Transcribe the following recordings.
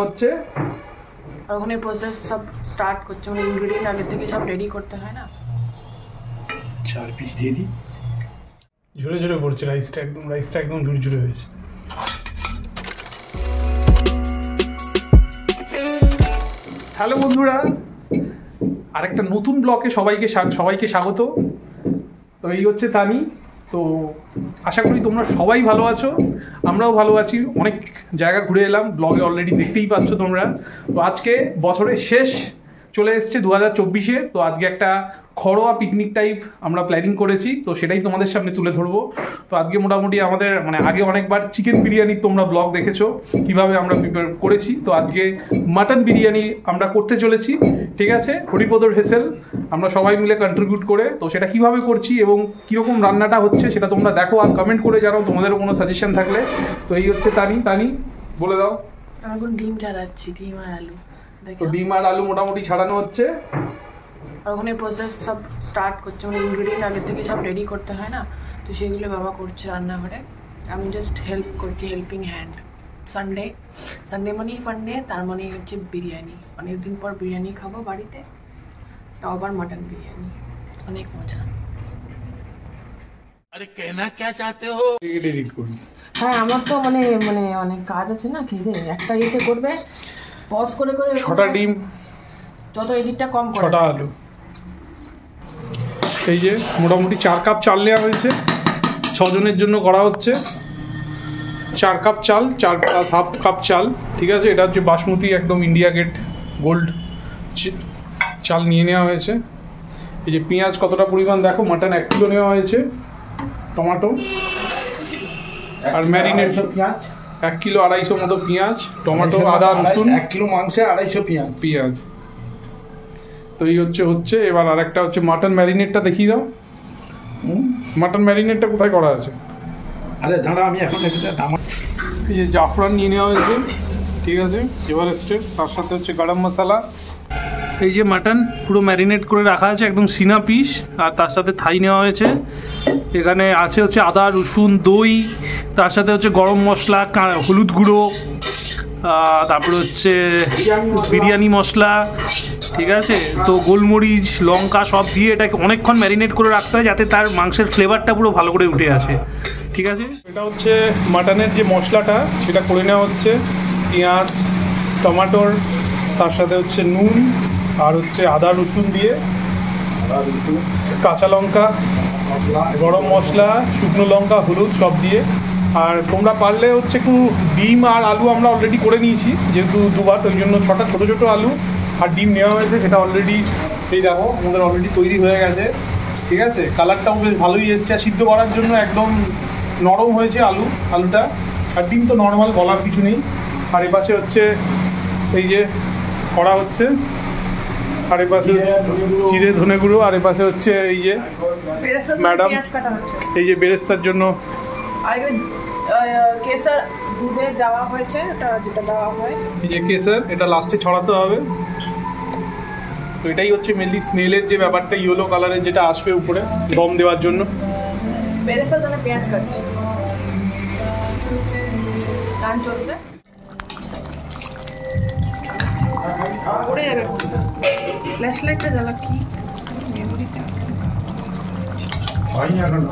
হচ্ছে আর ওখানে প্রসেস সব স্টার্ট করছে, মানে ইনগ্রেডিয়েন্ট আগে থেকে সব রেডি করতে হয় না। 4 পিস দিয়ে দিই। ঝুরে ঝুরে পড়ছে রাইসটা একদম ঝুরঝুরে হয়েছে। হ্যালো বন্ধুরা, আরেকটা নতুন ব্লগে সবাইকে স্বাগত। তো এই হচ্ছে তানি। তো আশা করি তোমরা সবাই ভালো আছো, আমরাও ভালো আছি। অনেক জায়গা ঘুরে এলাম, ব্লগে অলরেডি দেখতেই পাচ্ছ তোমরা। তো আজকে বছরের শেষ চলে এসছে 2024-এ। তো আজকে একটা ঘরোয়া পিকনিক টাইপ আমরা প্ল্যানিং করেছি, তো সেটাই তোমাদের সামনে তুলে ধরবো। তো আজকে মোটামুটি আমাদের আগে অনেকবার চিকেন বিরিয়ানি তোমরা ব্লগ দেখেছো কিভাবে আমরা প্রিপেয়ার করেছি। তো আজকে মাটন বিরিয়ানি আমরা করতে চলেছি, ঠিক আছে? হরিপদর হেসেল আমরা সবাই মিলে কন্ট্রিবিউট করে। তো সেটা কিভাবে করছি এবং কীরকম রান্নাটা হচ্ছে সেটা তোমরা দেখো আর কমেন্ট করে জানাও তোমাদেরও কোনো সাজেশন থাকলে। তো এই হচ্ছে তানি বলে দাও। আমি এখন ডিম ছাড়াচ্ছি, ডিম আর আলু। তো ডিম আর আলু মোটামুটি ছাড়ানো হচ্ছে, আর ওখানে প্রসেস সব স্টার্ট করছে, মানে ইনগ্রেডিয়েন্ট আগে থেকে সব রেডি করতে হয় না। তো সেগুলো বাবা করছে রান্নাঘরে, আমি জাস্ট হেল্প করছি, হেল্পিং হ্যান্ড। সানডে মানেই ফান্ডে, তার মানে হচ্ছে বিরিয়ানি। অনেকদিন পর বিরিয়ানি খাবো বাড়িতে, তাও আবার মাটন বিরিয়ানি, অনেক মজা। আরে কেনা কে চাতে হো? হ্যাঁ, আমার তো মানে অনেক কাজ আছে না, খেয়ে একটা ইয়েতে করবে, পজ করে 6টা ডিম, যত এডিটটা কম করে 6টা আলু। এই যে মোটামুটি 4 কাপ চাল নেওয়া হয়েছে, 6 জনের জন্য করা হচ্ছে। 4 কাপ চাল, 4.5 কাপ চাল, ঠিক আছে? এটা হচ্ছে বাসমতি একদম ইন্ডিয়া গেট গোল্ড চাল নিয়ে নেওয়া হয়েছে। এই যে পেঁয়াজ কতটা পরিমাণ দেখো, মাটন 1 কিলো নেওয়া হয়েছে, টমেটো আর ম্যারিনেট পেঁয়াজ 1 কিলো 250 মতো পেঁয়াজ, টমেটো, আদা, রসুন। 1 কিলো মাংসে 250 পেঁয়াজ। তো এই হচ্ছে এবার আরেকটা হচ্ছে মাটন ম্যারিনেটটা দেখিয়ে দাও। মাটন ম্যারিনেটটা কোথায় করা আছে? আরে দাঁড়া, আমি এখন এই যে জাফরান নিয়ে নেওয়া হয়েছে, ঠিক আছে? এভারেস্টের, তার সাথে হচ্ছে গরম মশলা। এই যে মাটন পুরো ম্যারিনেট করে রাখা আছে, একদম সিনা পিস, আর তার সাথে থাই নেওয়া হয়েছে। এখানে আছে হচ্ছে আদা, রসুন, দই, তার সাথে হচ্ছে গরম মশলা, হলুদ গুঁড়ো, তারপরে হচ্ছে বিরিয়ানি মশলা, ঠিক আছে? তো গোলমরিচ, লঙ্কা সব দিয়ে এটাকে অনেকক্ষণ ম্যারিনেট করে রাখতে হয় যাতে তার মাংসের ফ্লেভারটা পুরো ভালো করে উঠে আসে, ঠিক আছে? এটা হচ্ছে মাটনের যে মশলাটা সেটা করে নেওয়া হচ্ছে। পেঁয়াজ, টমেটোর, তার সাথে হচ্ছে নুন আর হচ্ছে আদা রসুন দিয়ে, কাঁচা লঙ্কা, গরম মশলা, শুকনো লঙ্কা, হলুদ সব দিয়ে। আর তোমরা পারলে হচ্ছে একটু ডিম আর আলু আমরা অলরেডি করে নিয়েছি, যেহেতু দুবার, ওই জন্য 6টা ছোটো ছোটো আলু আর ডিম নেওয়া হয়েছে। সেটা অলরেডি এই দেখো আমাদের অলরেডি তৈরি হয়ে গেছে, ঠিক আছে? কালারটাও বেশ ভালোই এসছে, আর সিদ্ধ করার জন্য একদম নরম হয়েছে আলুটা। আর ডিম তো নর্মাল, বলার কিছু নেই। আর এই পাশে হচ্ছে এই যে করা হচ্ছে, আর এই পাশে জিরে ধনে গুঁড়ো, আর এই পাশে হচ্ছে এই যে ম্যাডাম এই যে বেরেস্তার জন্য কেসার দুধে দেওয়া হয়েছে, যেটা দেওয়া হয় এই যে কেসার, এটা লাস্টে ছড়াতে হবে। তো এটাই হচ্ছে মেনলি স্মেলের যে ব্যাপারটা, ইয়েলো কালারের যেটা আসবে উপরে দম দেওয়ার জন্য। বেরেস্তার জন্য পেঁয়াজ কাটছি, গান চলছে, পড়ে যাবে। ফ্ল্যাশ লাইটটা জ্বালা, কি মেমোরিটা হয় না এখন।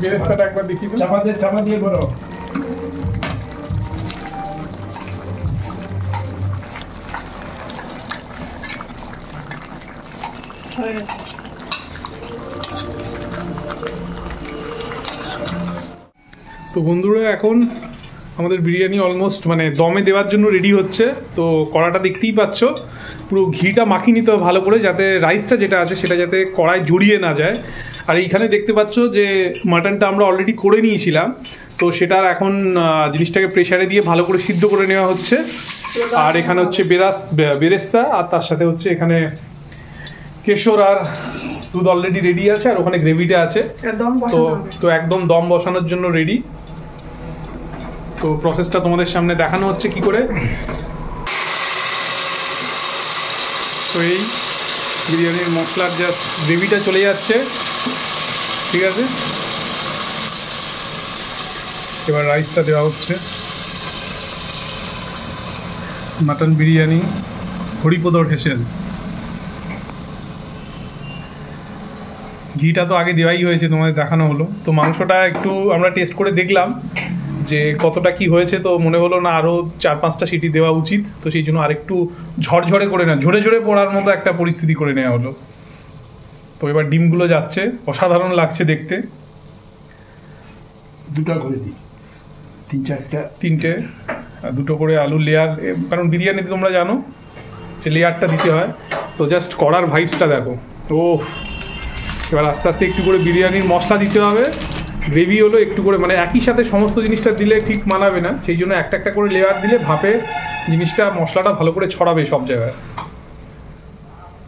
বেরেস্তাটা একবার দেখি তো, চাপা দিয়ে বলো। তো বন্ধুরা এখন আমাদের বিরিয়ানি অলমোস্ট দমে দেওয়ার জন্য রেডি হচ্ছে। তো কড়াটা দেখতেই পাচ্ছ, পুরো ঘিটা মাখিয়ে নিতে হবে ভালো করে, যাতে রাইসটা যেটা আছে সেটা যাতে কড়ায় জড়িয়ে না যায়। আর এইখানে দেখতে পাচ্ছ যে মাটনটা আমরা অলরেডি করে নিয়েছিলাম, তো সেটার এখন জিনিসটাকে প্রেসারে দিয়ে ভালো করে সিদ্ধ করে নেওয়া হচ্ছে। আর এখানে হচ্ছে বেরেস্তা, আর তার সাথে হচ্ছে এখানে কেশর আর দুধ অলরেডি রেডি আছে, আর ওখানে গ্রেভিটা আছে। তো একদম দম বসানোর জন্য রেডি। তো প্রসেসটা তোমাদের সামনে দেখানো হচ্ছে কি করে। তো এই বিরিয়ানির মশলার জাস্ট গ্রেভিটা চলে যাচ্ছে, ঠিক আছে। এবার রাইসটা দেওয়া হচ্ছে। মাটন বিরিয়ানি হরিপদ ঠেসেল। ঘিটা তো আগে দেওয়াই হয়েছে, তোমাদের দেখানো হলো। তো মাংসটা একটু আমরা টেস্ট করে দেখলাম যে কতটা কি হয়েছে, তো মনে হলো না আরও 4-5টা সিটি দেওয়া উচিত। তো সেই জন্য আরেকটু ঝরঝরে করে না, ঝরে ঝরে পড়ার মতো একটা পরিস্থিতি করে নেওয়া হলো। তো এবার ডিমগুলো যাচ্ছে, অসাধারণ লাগছে দেখতে। দুটো করে দিই, 3টে, দুটো করে আলুর লেয়ার, কারণ বিরিয়ানিতে তোমরা জানো যে লেয়ারটা দিতে হয়। তো জাস্ট করার ভাইবসটা দেখো। ও এবার আস্তে আস্তে একটু করে বিরিয়ানির মশলা দিতে হবে। গ্রেভি হলো একটু করে, মানে একই সাথে সমস্ত জিনিসটা দিলে ঠিক মানাবে না, সেই জন্য একটা একটা করে লেয়ার দিলে ভাপে জিনিসটা মশলাটা ভালো করে ছড়াবে সব জায়গায়।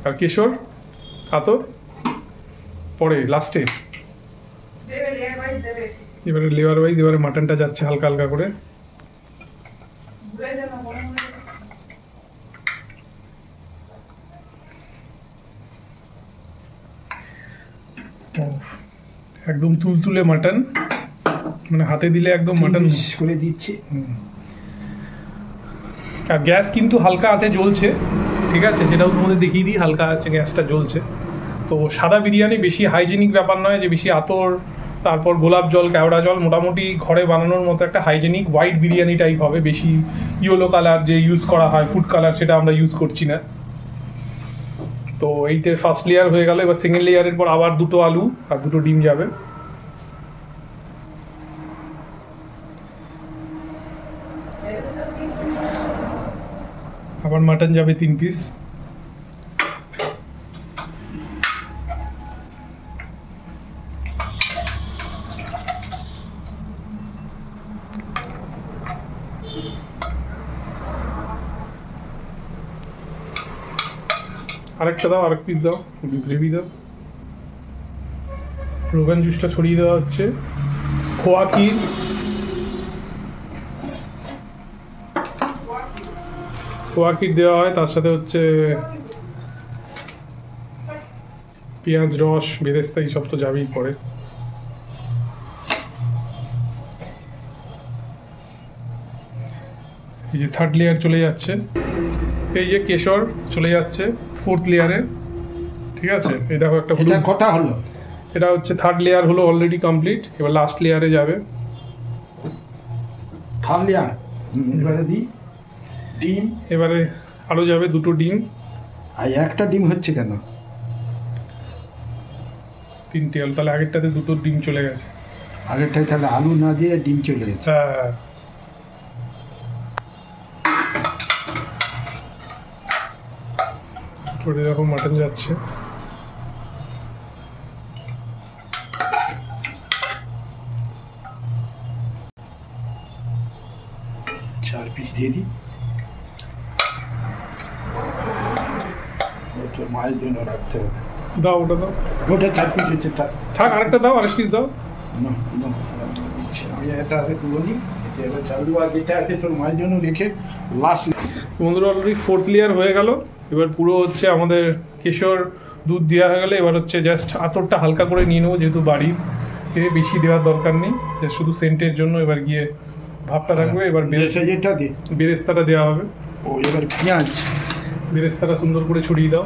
আর কেশর আতর পরে লাস্টে, এবারে লেয়ার ওয়াইজ এবারে মাটনটা যাচ্ছে হালকা হালকা করে। একদম তুলতুলে মাটন, মানে হাতে দিলে একদম মাটন করে দিচ্ছি। আর গ্যাস কিন্তু হালকা আঁচে জ্বলছে, ঠিক আছে, যেটাও তোমাদের দেখিয়ে দিই, হালকা আছে গ্যাসটা জ্বলছে। তো সাদা বিরিয়ানি বেশি হাইজেনিক ব্যাপার নয় যে বেশি আতর, তারপর গোলাপ জল, কেওড়া জল, মোটামুটি ঘরে বানানোর মতো একটা হাইজেনিক হোয়াইট বিরিয়ানি টাইপ হবে। বেশি ইয়েলো কালার যে ইউজ করা হয় ফুড কালার, সেটা আমরা ইউজ করছি না। তো এইতে ফার্স্ট লেয়ার হয়ে গেল, এবার সেকেন্ড লেয়ারের পর আবার 2টো আলু আর 2টো ডিম যাবে। আবার মাটন যাবে 3 পিস। আরেকটা দাও, আরেক পিস দাও, গ্রেভি দাও। রোগান জুসটা ছড়িয়ে দেওয়া হচ্ছে। খোয়া ক্ষীর, খোয়া ক্ষীর দেওয়া হয়, তার সাথে হচ্ছে পেঁয়াজ রস, বেরেস্তা, এই সব তো যাবেই পরে। এই যে 3rd লেয়ার চলে যাচ্ছে, এই যে কেশর চলে যাচ্ছে 4th লেয়ারে, ঠিক আছে। এই দেখো একটা হলুদ, কটা হলো? এটা হচ্ছে 3rd লেয়ার হলো অলরেডি কমপ্লিট। এবার লাস্ট লেয়ারে যাবে 3rd লেয়ার। এবারে দিই ডিম, এবারে আরও যাবে 2টো ডিম। আর একটা ডিম হচ্ছে কেন? 3টে হল, তাহলে আগেরটাতে 2টো ডিম চলে গেছে। আগেরটাই তাহলে আলু না দিয়ে ডিম চলে গেছে। হ্যাঁ, করে দেখো মাটন যাচ্ছে। 4 পিস দিয়ে দিই, ওটা মায়ের জন্য রাখতে হবে। দাও ওটা দাও, ওটা 4 পিস হচ্ছে। থাক, আরেকটা দাও, আরেক পিস দাও। আমি এটা আগে তুলে নিই, এতে এবার চালু আর যেটা আছে তোর মায়ের জন্য রেখে লাস্ট। বন্ধুরা অলরেডি 4th লেয়ার হয়ে গেল। এবার পুরো হচ্ছে আমাদের কেশর দুধ দেওয়া হয়ে গেলে এবার হচ্ছে জাস্ট আতরটা হালকা করে নিয়ে নেবো, যেহেতু বাড়ির বেশি দেওয়ার দরকার নেই, জাস্ট শুধু সেন্টের জন্য। এবার গিয়ে ভাবটা থাকবে, এবার যেটা দিই বেরেস্তাটা দেওয়া হবে। ও এবার পেঁয়াজ, বেরেস্তাটা সুন্দর করে ছড়িয়ে দাও।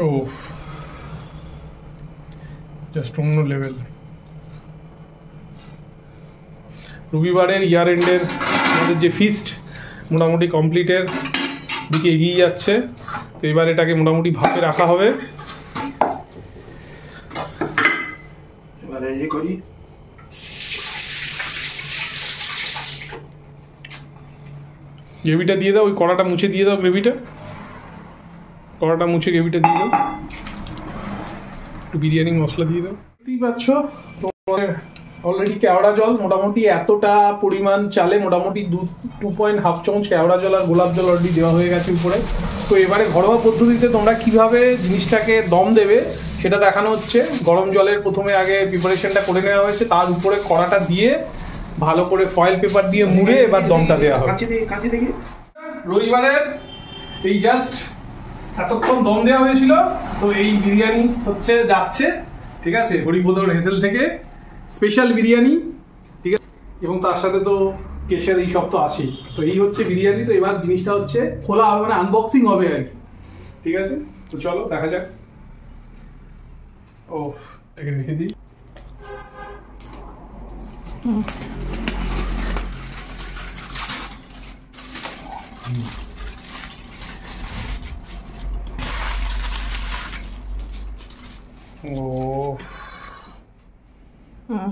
ও জাস্ট অন্য লেভেল। রবিবারের ইয়ার এন্ডের আমাদের যে ফিস্ট মোটামুটি কমপ্লিটের দিকে এগিয়ে যাচ্ছে। তো এবার এটাকে মোটামুটি ভাপে রাখা হবে। এবারে এই করি, গ্রেভিটা দিয়ে দাও, ওই কড়াটা মুছে দিয়ে দাও, কড়াটা মুছে গ্রেভিটা দিয়ে দাও, একটু বিরিয়ানি মশলা দিয়ে দাও। বুঝতেই পারছো তোমার অলরেডি কেওড়া জল মোটামুটি এতটা পরিমাণ চালে মোটামুটি 2.5 চামচ কেওড়া জল আর গোলাপ জল অলরেডি দেওয়া হয়ে গেছে উপরে। তো এবারে ঘরোয়া পদ্ধতিতে তোমরা কিভাবে জিনিসটাকে দম দেবে সেটা দেখানো হচ্ছে। গরম জলের প্রথমে আগে প্রিপারেশনটা করে নেওয়া হয়েছে, তার উপরে কড়াটা দিয়ে ভালো করে ফয়েল পেপার দিয়ে মুড়ে এবার দমটা দেওয়া হবে। কাছে দেখি রবিবারের এই জাস্ট এতক্ষণ দম দেওয়া হয়েছিল, তো এই বিরিয়ানি হচ্ছে যাচ্ছে, ঠিক আছে, হরিবোদর হেসেল থেকে স্পেশাল বিরিয়ানি, ঠিক আছে, এবং তার সাথে তো কেশের এই সব তো আছেই। তো এই হচ্ছে বিরিয়ানি। তো এবার জিনিসটা হচ্ছে খোলা হবে, মানে আনবক্সিং হবে আর কি, ঠিক আছে। তো চলো দেখা যাক। ও এটাকে রেখে দিই। ও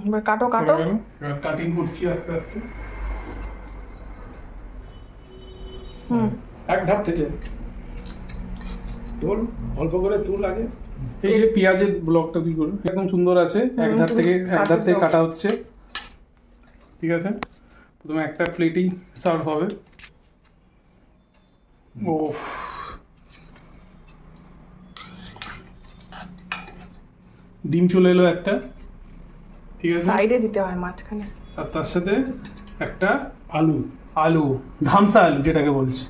এবার কাটো কাটো। এবার কাটিং করছি আস্তে আস্তে। এক ধাপ থেকে তুল, অল্প করে তুল আগে। এই যে পেঁয়াজের ব্লকটা কি করবে, একদম সুন্দর আছে। এক ধার থেকে কাটা হচ্ছে, ঠিক আছে। প্রথমে একটা প্লেটেই সার্ভ হবে। ও ডিম চলে এলো একটা, ঠিক আছে, সাইডে দিতে হয় মাঝখানে। আর তার সাথে একটা আলু ধামসা আলু যেটাকে বলছে,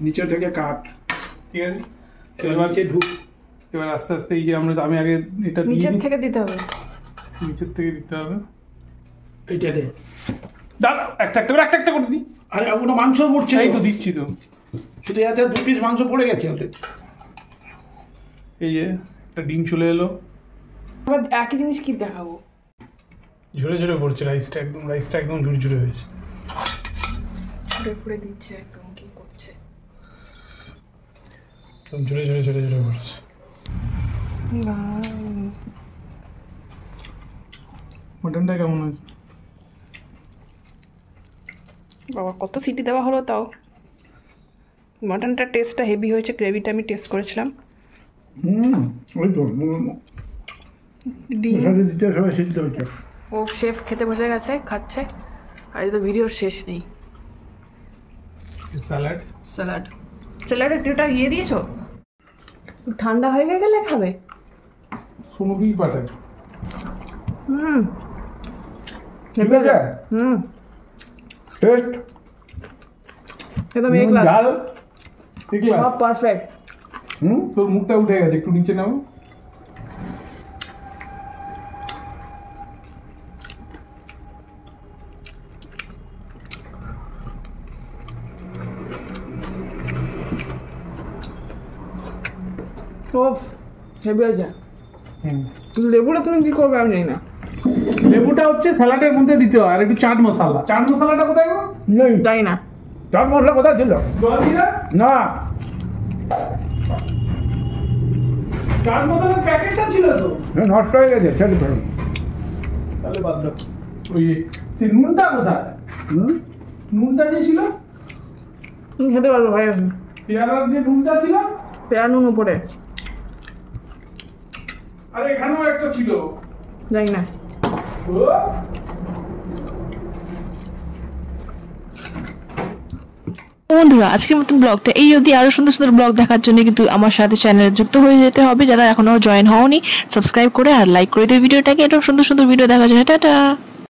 নিচে থেকে কাট, ঠিক আছে। এবার ঢুক। এবার আস্তে আস্তে এই যে আমি আগে এটা নিচের থেকে দিতে হবে, নিচের থেকে দিতে হবে। এইটা দে দাঁড়া, একটা করে দিই। আরে ওটা মাংস পড়ছে, এই তো দিচ্ছি তো। সেটা যাতে 2 পিস মাংস পড়ে গেছে অলরেডি। এই যে একটা ডিম চলে এলো। আবার একই জিনিস কি দেখাবো? ঝরে ঝরে পড়ছে রাইসটা একদম ঝুরঝুরে হয়েছে। ফুড়ে ফুড়ে দিচ্ছে একদম, কি করছে? একদম ঝরে পড়ছে। মটনটা কেমন হয়েছে? বাবা কত সিটি দেওয়া হলো তাও। মটনটার টেস্টটা হেভি হয়েছে, গ্রেভিটা আমি টেস্ট করেছিলাম। ওই তো ডিম দিতে সবাই সিদ্ধ হয়েছে। ও শেফ খেতে বসে গেছে, খাচ্ছে। আর এই তো ভিডিওর শেষ নেই। স্যালাডে টিটা ইয়ে দিয়েছো? ঠান্ডা হয়ে গেলে খাবে? সোনুকেই পাঠায়। ঠিক আছে, টেস্ট একদম এক ক্লাস, ঝাল সব পারফেক্ট। তোর মুখটা উঠে গেছে, একটু নিচে নাও। হেভি আছে। লেবুটা তুমি কি করবে আমি জানি না। লেবুটা হচ্ছে স্যালাডের মধ্যে দিতে হয়, আর একটু চাট মশলাটা কোথায় গো? নেই, তাই না? চাট মশলা কোথায় ছিল? জলজিরা না, চাট মশলার প্যাকেটটা ছিল তো, নষ্ট হয়ে গেছে, ছেড়ে ফেলুন। তাহলে বাদ দাও। ওই যে নুনটা কোথায়? নুনটা যে ছিল, খেতে পারবো ভাই। পেয়ারার যে নুনটা ছিল, পেয়ারা নুন উপরে, আর এখানেও একটা ছিল, জানি না। বন্ধুরা আজকের মতন ব্লগটা এই অবধি। আরো সুন্দর সুন্দর ব্লগ দেখার জন্য কিন্তু আমার সাথে চ্যানেলে যুক্ত হয়ে যেতে হবে। যারা এখনো জয়েন হওনি, সাবস্ক্রাইব করে আর লাইক করে দিও ভিডিওটাকে। এটা সুন্দর সুন্দর ভিডিও দেখার জন্য। টাটা।